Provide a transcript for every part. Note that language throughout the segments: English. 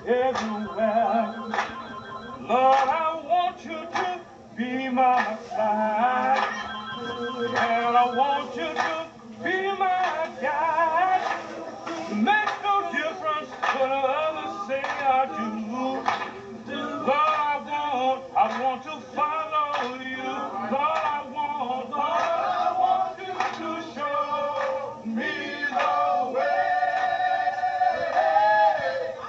everywhere. Lord, I want you to be my side, and I want you to be my guide. Make no difference what others say I do. Lord, I want to follow you. Lord, I want you to show me the way.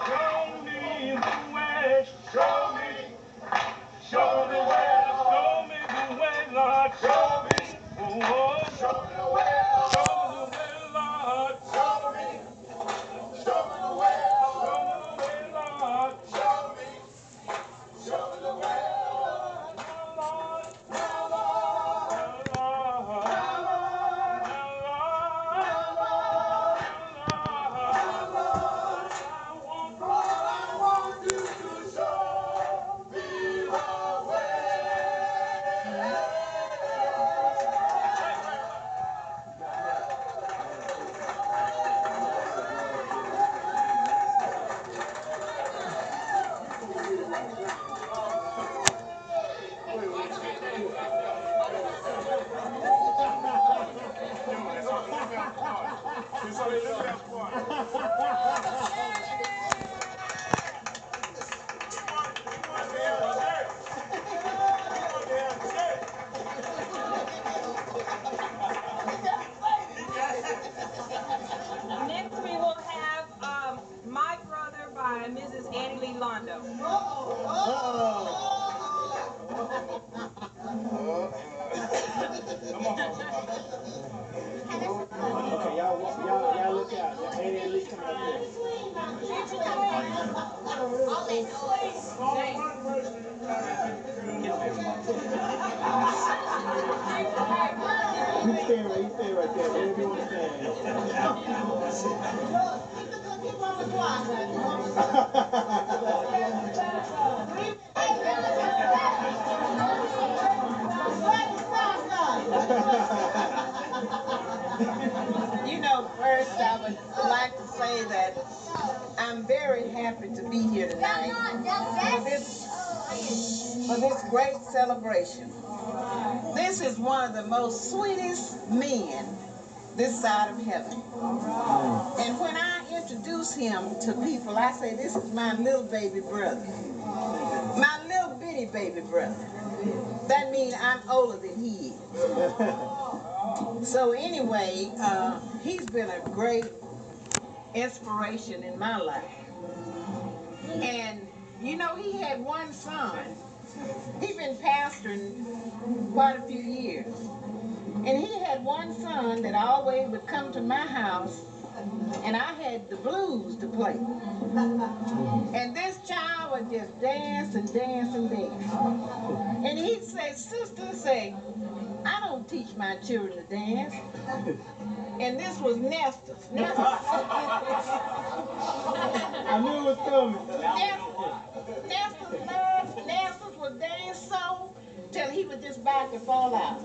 Show me the way. Show me the way. Show me the way, Lord. Show me. Oh, show me the way. Show me the way, Lord. Show me. Show me the way. Show me the way, Lord. Show me. Show me the way. Lord. Lord. Lord. Next we will have My Brother by Mrs. Annie Lee Londo. Okay, y'all look out. Annie Lee coming up here. All that noise. You stay right there. Wherever you want to You know, first I would like to say that I'm very happy to be here tonight for this great celebration. This is one of the most sweetest men this side of heaven. And when I introduce him to people, I say, this is my little baby brother. My little bitty baby brother. That means I'm older than he is. So anyway, he's been a great inspiration in my life. And you know, he had one son. He'd been pastoring quite a few years. And he had one son that always would come to my house, and I had the blues to play. And this child would just dance and dance and dance. And he'd say, sister, I don't teach my children to dance. And this was Nestor. I knew it was coming. Nestor would dance so till he would just back and fall out.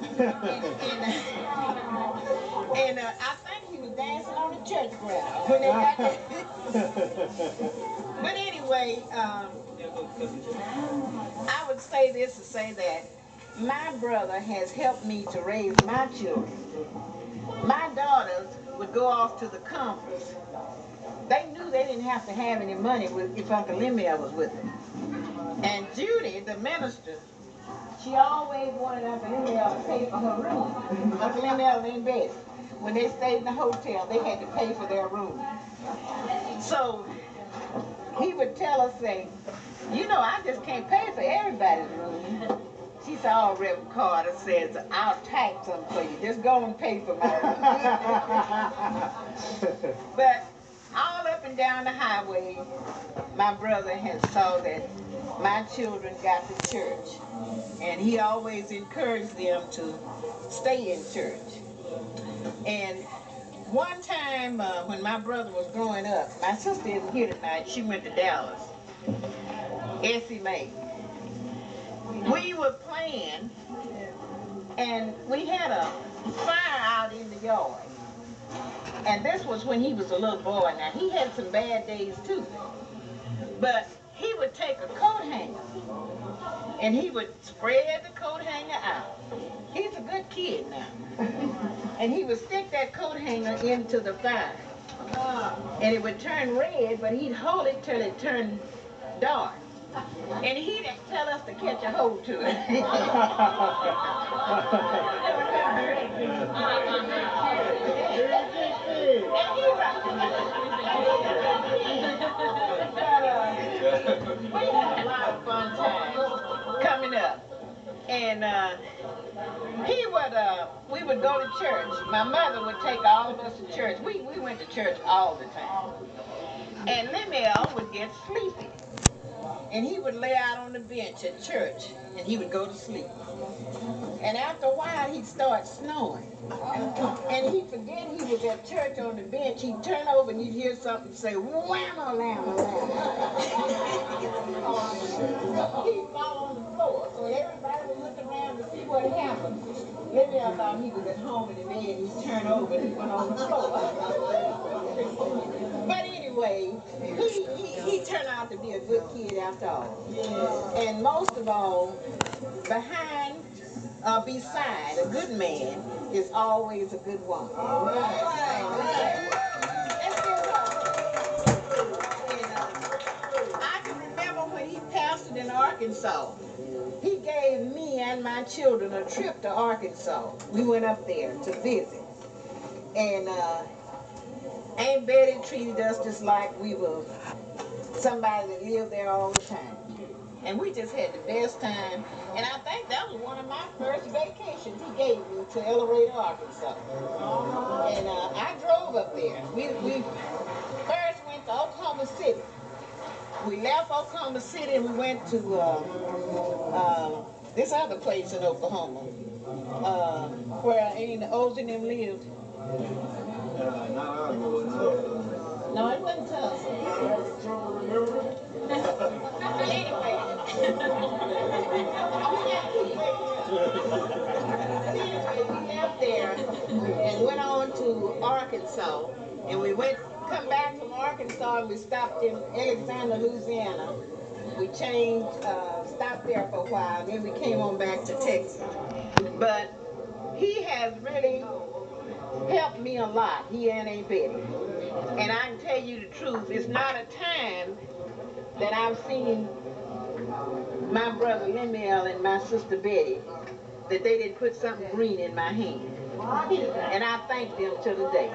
And I think he was dancing on the church ground when they got there. But anyway, I would say this to say that my brother has helped me to raise my children. My daughters would go off to the conference. They knew they didn't have to have any money if Uncle Lemuel was with them. And Judy, the minister, she always wanted Uncle Lemuel to pay for her room. Uncle Lemuel and Betty, when they stayed in the hotel, they had to pay for their room. So he would tell us, you know, I just can't pay for everybody's room. She said, oh, Reverend Carter says, I'll type something for you. Just go and pay for my room. But all up and down the highway, my brother had saw that my children got to church. And he always encouraged them to stay in church. And one time when my brother was growing up, my sister isn't here tonight. She went to Dallas. Essie Mae. We were playing, and we had a fire out in the yard. And this was when he was a little boy. Now, he had some bad days, too. But he would take a coat hanger and he would spread the coat hanger out. He's a good kid now. And he would stick that coat hanger into the fire. And it would turn red, but he'd hold it till it turned dark. And he'd tell us to catch a hold to it. We had a lot of fun times coming up. And we would go to church. My mother would take all of us to church. We went to church all the time. And Lemuel would get sleepy. And he would lay out on the bench at church and he would go to sleep. And after a while, he'd start snoring. And he'd forget he was at church on the bench. He'd turn over and you'd hear something say, whammo, lammo, lammo. He'd fall on the floor. So everybody would look around to see what happened. Maybe I thought he was at home in the bed. He'd turn over and he went on the floor. But anyway, he turned out to be a good kid after all. And most of all, beside a good man is always a good woman. I can remember when he pastored in Arkansas. He gave me and my children a trip to Arkansas. We went up there to visit. And Aunt Betty treated us just like we were somebody that lived there all the time. And we just had the best time. And I think that was one of my first vacations he gave me to El Dorado, Arkansas. And I drove up there. We first went to Oklahoma City. We left Oklahoma City and we went to this other place in Oklahoma where Oz and them lived. No, it wasn't Tulsa. Anyway, we left there and went on to Arkansas, and we come back from Arkansas and we stopped in Alexander, Louisiana. We stopped there for a while, then we came on back to Texas. But he has really helped me a lot, he and Aunt Betty. And I can tell you the truth, it's not a time that I've seen my brother Lemuel and my sister Betty that they didn't put something green in my hand. And I thank them to the day.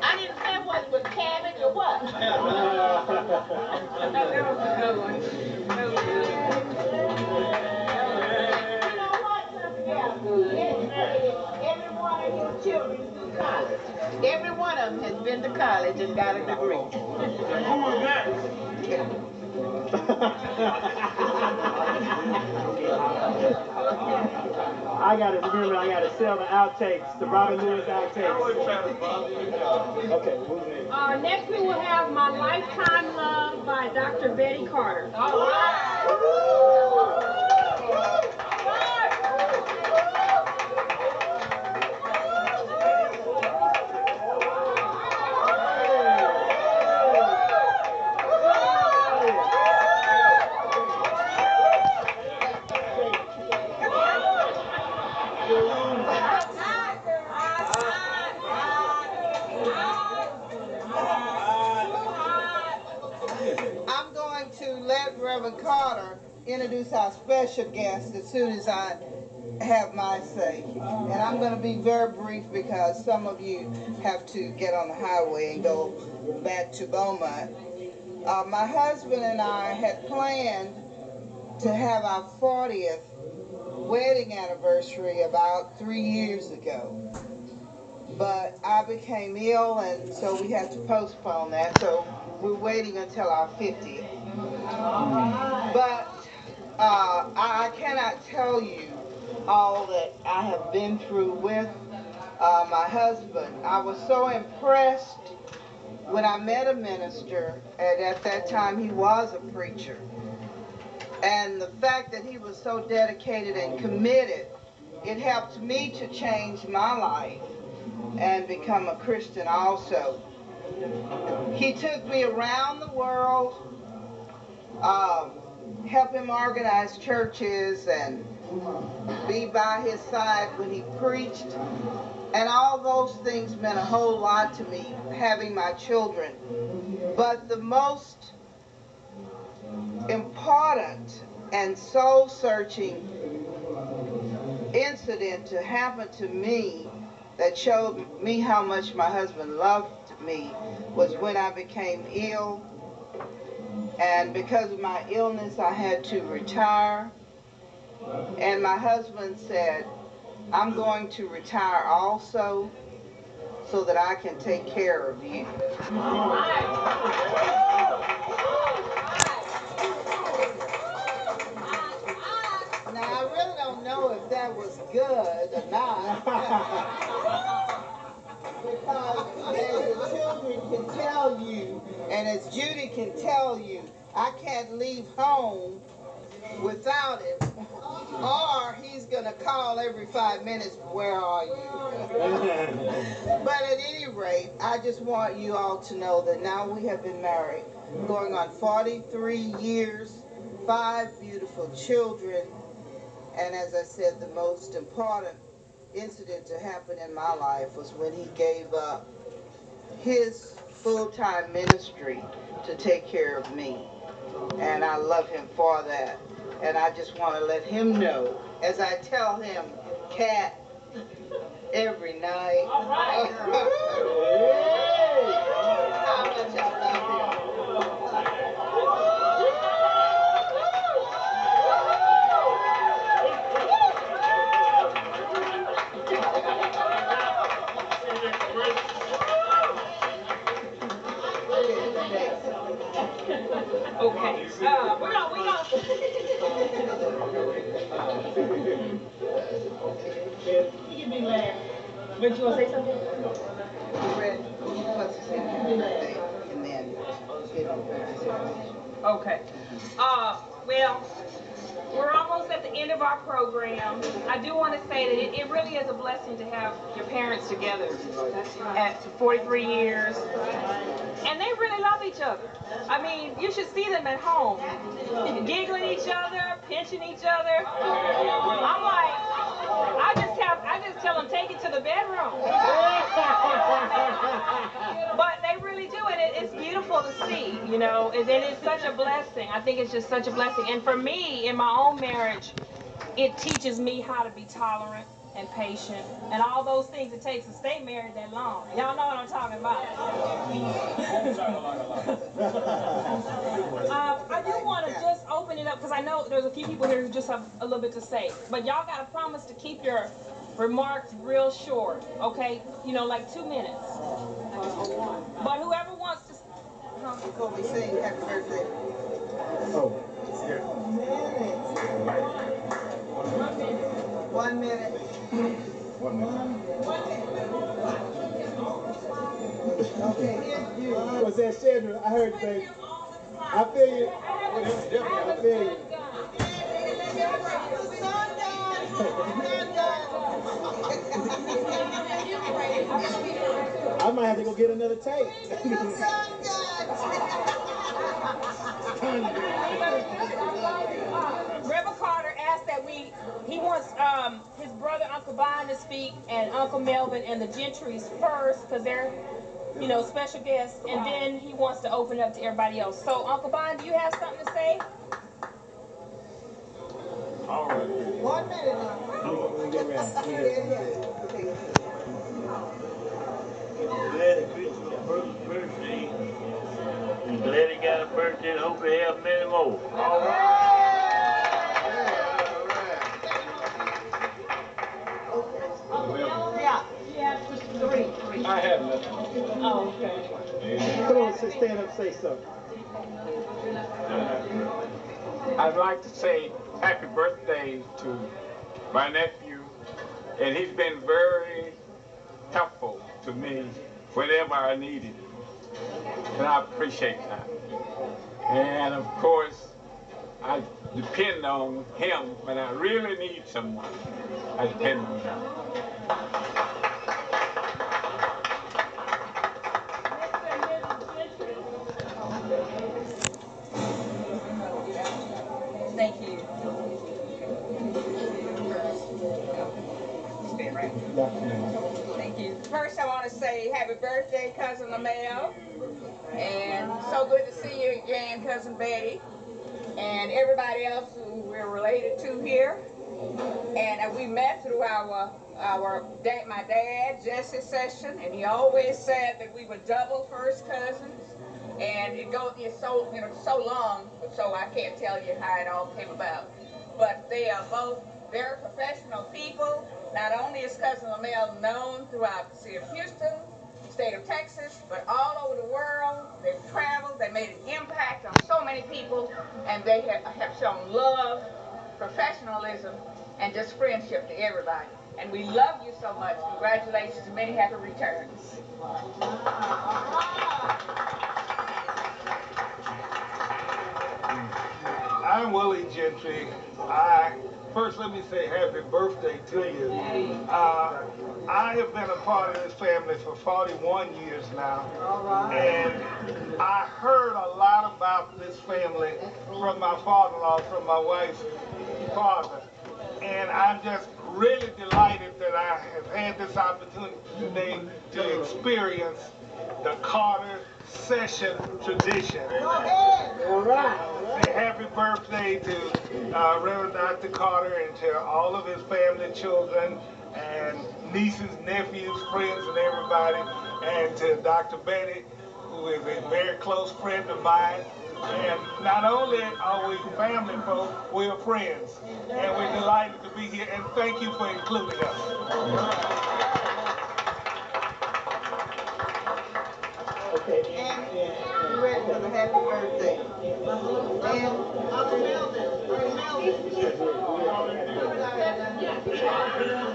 I didn't say what was cabbage or what. That was a good one. That was every one of your children through college. Every one of them has been to college and got a degree. Who was that? I gotta sell the outtakes, the Robin Lewis outtakes. Okay, moving in. Next we will have My Lifetime Love by Dr. Betty Carter. All right. I'm going to let Reverend Carter introduce our special guest as soon as I have my say. And I'm going to be very brief because some of you have to get on the highway and go back to Beaumont. My husband and I had planned to have our 40th wedding anniversary about 3 years ago. But I became ill, and so we had to postpone that. So we're waiting until our 50th. But I cannot tell you all that I have been through with my husband. I was so impressed when I met a minister, and at that time he was a preacher. And the fact that he was so dedicated and committed it helped me to change my life and become a Christian also. He took me around the world, helped him organize churches and be by his side when he preached. And all those things meant a whole lot to me, having my children. But the most important and soul-searching incident to happen to me that showed me how much my husband loved me was when I became ill. And because of my illness, I had to retire. And my husband said, I'm going to retire also so that I can take care of you. Now, I really don't know if that was good or not. Because as the children can tell you, and as Judy can tell you, I can't leave home without him. Or he's going to call every 5 minutes, where are you? But at any rate, I just want you all to know that now we have been married, going on 43 years, 5 beautiful children, and as I said, the most important incident to happen in my life was when he gave up his full-time ministry to take care of me. And I love him for that. And I just want to let him know, as I tell him, Cat, every night, how much I love him. Okay. We're gonna. You can be last. But you want to say something? Okay. Well, we're almost at the end of our program. I do want to say that it really is a blessing to have your parents together at 43 years. And they really love each other. I mean, you should see them at home. Giggling each other, pinching each other. I'm like, I just tell them, take it to the bedroom. But they really do, and it's beautiful to see, you know, and it's such a blessing. I think it's just such a blessing. And for me, in my own marriage, it teaches me how to be tolerant and patient and all those things it takes to stay married that long. Y'all know what I'm talking about. I do want to just open it up because I know there's a few people here who just have a little bit to say. But y'all got to promise to keep your remarks real short, okay? You know, like 2 minutes. But whoever wants to... Before we sing happy birthday. Oh. 1 minute. 1 minute. Okay, here's you. What's that, Chandra? I heard you, baby. I feel you. I feel you. I might have to go get another tape. Reverend Carter asked that he wants his brother Uncle Vine to speak and Uncle Melvin and the Gentrys first because they're, you know, special guests, and then he wants to open up to everybody else. So Uncle Vine, do you have something to say? All right. 1 minute now. We'll get ready. Glad to greet your birthday. I'm glad he got a birthday and hope he have many more. All right. Yeah. I have nothing. Oh, okay. Come on, stand up, say something. I'd like to say happy birthday to my nephew, and he's been very helpful to me whenever I needed, and I appreciate that. And of course, I depend on him when I really need someone. I depend on him. Thank you. Thank you. First, I want to say happy birthday, Cousin Lamel. And so good to see you again, Cousin Betty. And everybody else who we're related to here. And we met through my dad, Jesse's session, and he always said that we were double first cousins. And it's so long, so I can't tell you how it all came about. But they are both very professional people. Not only is Cousin Lamel known throughout the city of Houston, state of Texas, but all over the world. They've traveled, they made an impact on so many people, and they have shown love, professionalism, and just friendship to everybody. And we love you so much. Congratulations and many happy returns. I'm Willie Gentry. First, let me say happy birthday to you. I have been a part of this family for 41 years now. And I heard a lot about this family from my father-in-law, from my wife's father. And I'm just really delighted that I have had this opportunity today to experience the Carter Session tradition. All right. Say happy birthday to Reverend Dr. Carter and to all of his family, children, and nieces, nephews, friends, and everybody. And to Dr. Betty, who is a very close friend of mine. And not only are we family folk, we are friends. And we're delighted to be here. And thank you for including us. Okay. And we're ready for the happy birthday. And Uncle Melvin.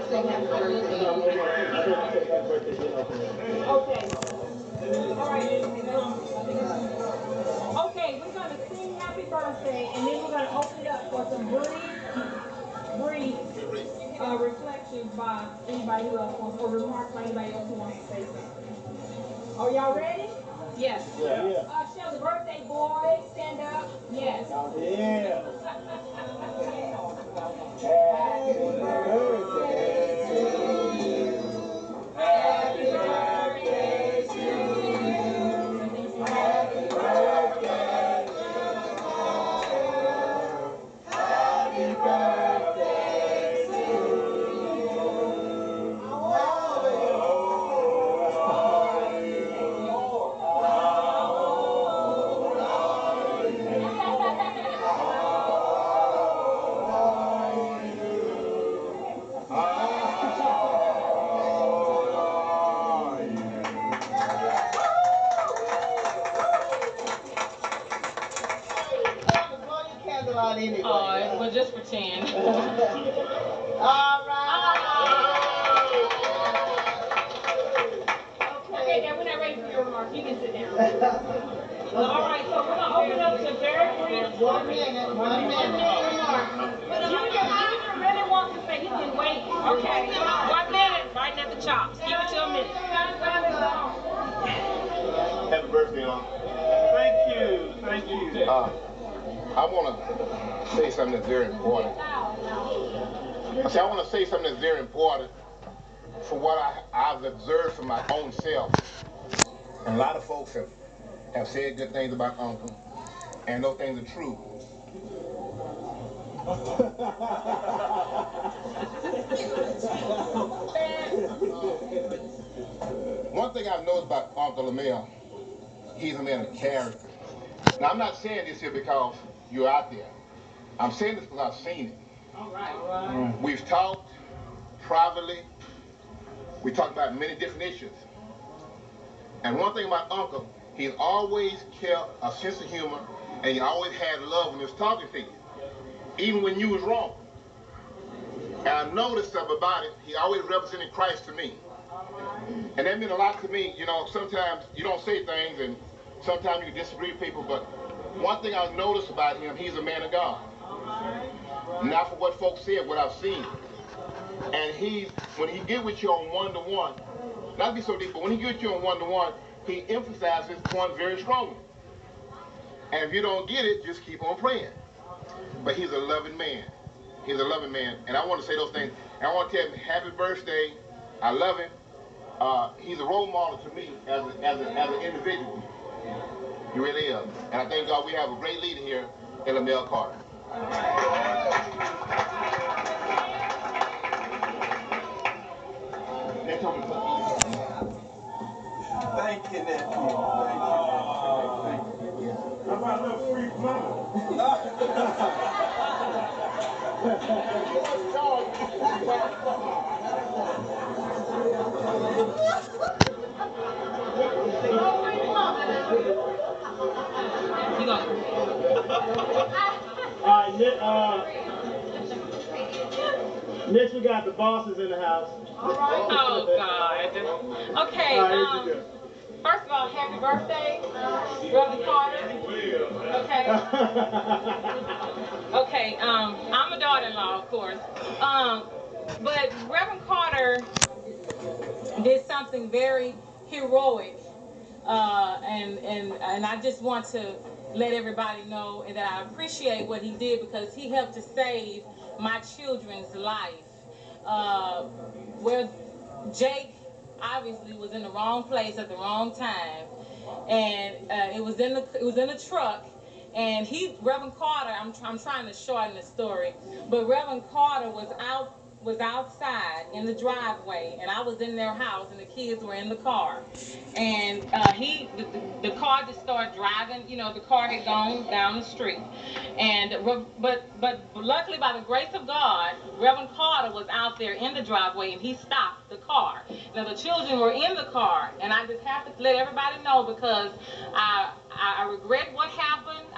Sing happy birthday. Okay. All right. Okay, we're going to sing happy birthday, and then we're going to open it up for some brief reflections by anybody who else wants, or remarks by anybody else who wants to say something. Are y'all ready? Yes. Yeah. Shall the birthday boy stand up? Yes. Yeah. Happy birthday to you. Happy birthday to you. Happy birthday, happy birthday to you. Anyway. Oh, well, just pretend. All right. Okay, now we're not ready for your remarks. You can sit down. All right, so we're going to open up to very brief. 1 minute. 1 minute. Junior really wants to say he can wait. Okay, 1 minute, biting at the chops. Keep it to a minute. Happy birthday, Uncle. Thank you. Thank you. I want to say something that's very important. I want to say something that's very important for what I've observed from my own self. And a lot of folks have said good things about Uncle, and those things are true. One thing I've noticed about Uncle Lamel, he's a man of character. Now, I'm not saying this here because you're out there. I'm saying this because I've seen it. All right. We've talked privately. We talked about many different issues. And one thing about Uncle, he's always kept a sense of humor, and he always had love when he was talking to you, even when you was wrong. And I noticed something about it. He always represented Christ to me. And that meant a lot to me. You know, sometimes you don't say things, and sometimes you disagree with people, but one thing I've noticed about him, he's a man of God. not for what folks said, what I've seen. And when he get with you on one-to-one, not to be so deep, but when he get with you on one-to-one, he emphasizes point very strongly. And if you don't get it, just keep on praying. But he's a loving man. He's a loving man. And I want to say those things. And I want to tell him happy birthday. I love him. He's a role model to me as an individual. He really is. And I thank God we have a great leader here in Lamel Carter. Thank you, nephew. Thank you. How about a little free mama? Next we got the bosses in the house. Oh, God. Okay, first of all, happy birthday, Brother Carter. Okay, I'm a daughter-in-law, of course. But Reverend Carter did something very heroic, and I just want to let everybody know that I appreciate what he did because he helped to save my children's life. Where Jake obviously was in the wrong place at the wrong time, and it was in the truck. And Reverend Carter, I'm trying to shorten the story, but Reverend Carter was outside in the driveway, and I was in their house, and the kids were in the car. And the car just started driving. You know, the car had gone down the street. And but luckily, by the grace of God, Reverend Carter was out there in the driveway, and he stopped the car. Now the children were in the car, and I just have to let everybody know because I regret what happened.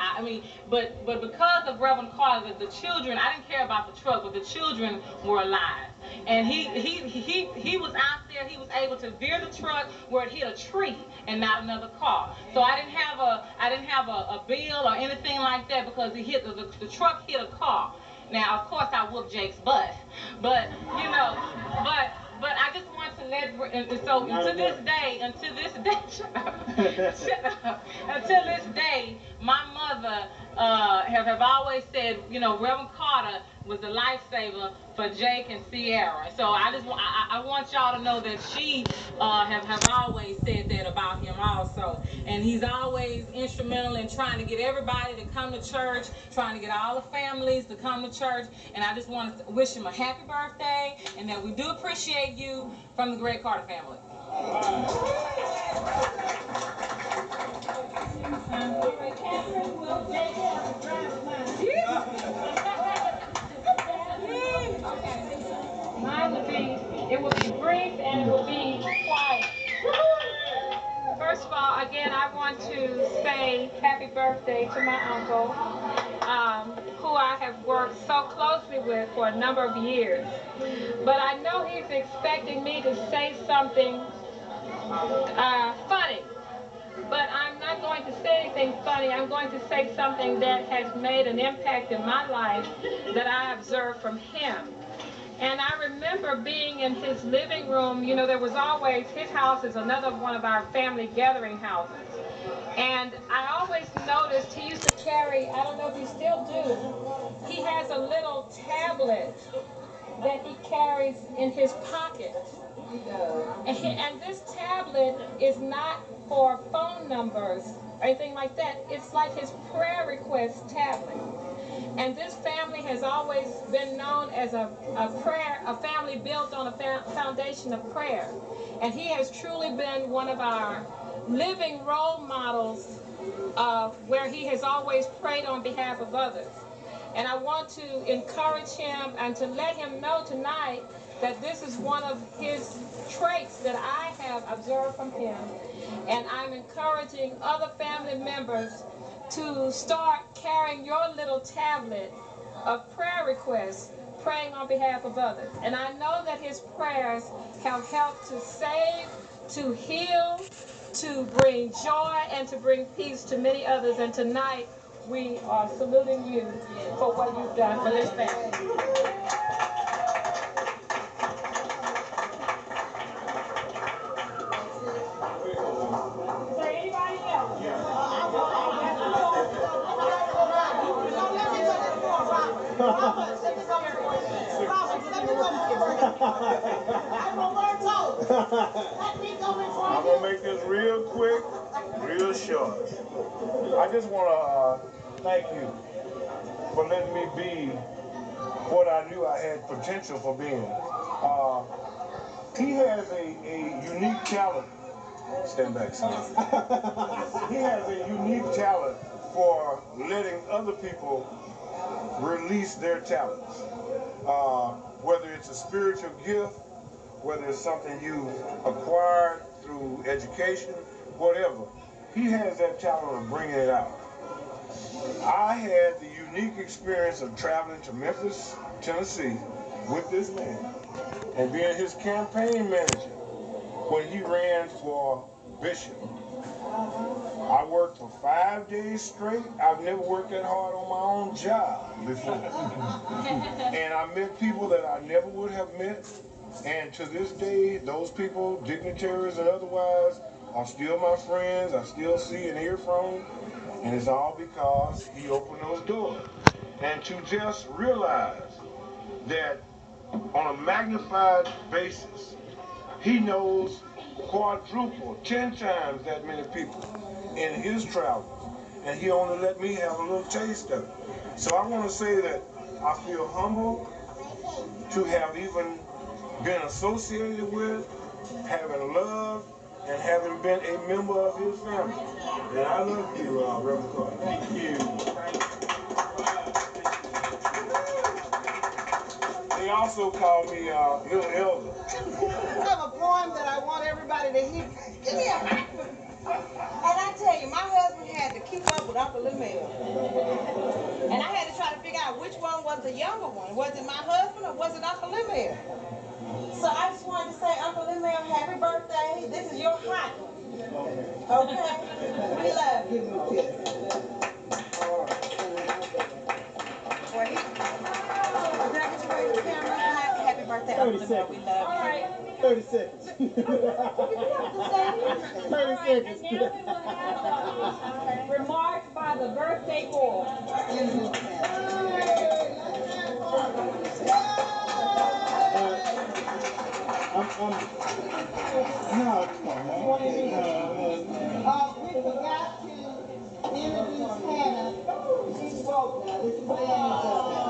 But because of Reverend Carter, the children, I didn't care about the truck, but the children were alive. And he was out there. He was able to veer the truck where it hit a tree and not another car. So I didn't have a bill or anything like that because the truck hit a car. Now of course I whooped Jake's butt, but you know, but I just want to until this day, my mother have always said, you know, Reverend Carter was the lifesaver for Jake and Sierra. So I want y'all to know that she have always said that about him also. And he's always instrumental in trying to get everybody to come to church, trying to get all the families to come to church. And I just want to wish him a happy birthday and that we do appreciate you from the Great Carter family. Mine would be brief and it would be quiet. First of all, again, I want to say happy birthday to my uncle, who I have worked so closely with for a number of years. But I know he's expecting me to say something funny. But I'm not going to say anything funny. I'm going to say something that has made an impact in my life that I observed from him. And I remember being in his living room. You know, there was always, his house is another one of our family gathering houses. And I always noticed he used to carry, I don't know if he still do, he has a little tablet that he carries in his pocket. And this tablet is not for phone numbers or anything like that. It's like his prayer request tablet. And this family has always been known as a family built on a foundation of prayer. And he has truly been one of our living role models where he has always prayed on behalf of others. And I want to encourage him and to let him know tonight that this is one of his traits that I have observed from him. And I'm encouraging other family members to start carrying your little tablet of prayer requests, praying on behalf of others. And I know that his prayers have helped to save, to heal, to bring joy, and to bring peace to many others. And tonight, we are saluting you for what you've done for this family. Is there anybody else? I'm going to make this real quick, real short. I just want to thank you for letting me be what I knew I had potential for being. He has a unique talent. Stand back, son. He has a unique talent for letting other people release their talents. Whether it's a spiritual gift, whether it's something you acquired through education, whatever. He has that talent of bringing it out. I had the unique experience of traveling to Memphis, Tennessee with this man and being his campaign manager when he ran for bishop. I worked for 5 days straight. I've never worked that hard on my own job before. And I met people that I never would have met. And to this day, those people, dignitaries and otherwise, are still my friends. I still see and hear from them. And it's all because he opened those doors. And to just realize that on a magnified basis, he knows quadruple, 10 times that many people in his travels. And he only let me have a little taste of it. So I want to say that I feel humbled to have even been associated with, having loved, and having been a member of his family. And I love you, Reverend Carter. Thank you. They also call me Little Elder. I have a poem that I want everybody to hear. Give me a microphone. And I tell you, my husband had to keep up with Uncle Lemuel. And I had to try to figure out which one was the younger one. Was it my husband or was it Uncle Lemuel? So I just wanted to say, Uncle Lemuel, happy birthday. This is your hot one. Okay? We love you. Well, did I get you ready to the camera? Happy birthday, Uncle Lemuel. We love you. 30 seconds. 30 seconds. And now we will have remarks by the birthday boy. We forgot to introduce Hannah. She's woke now. This is Hannah.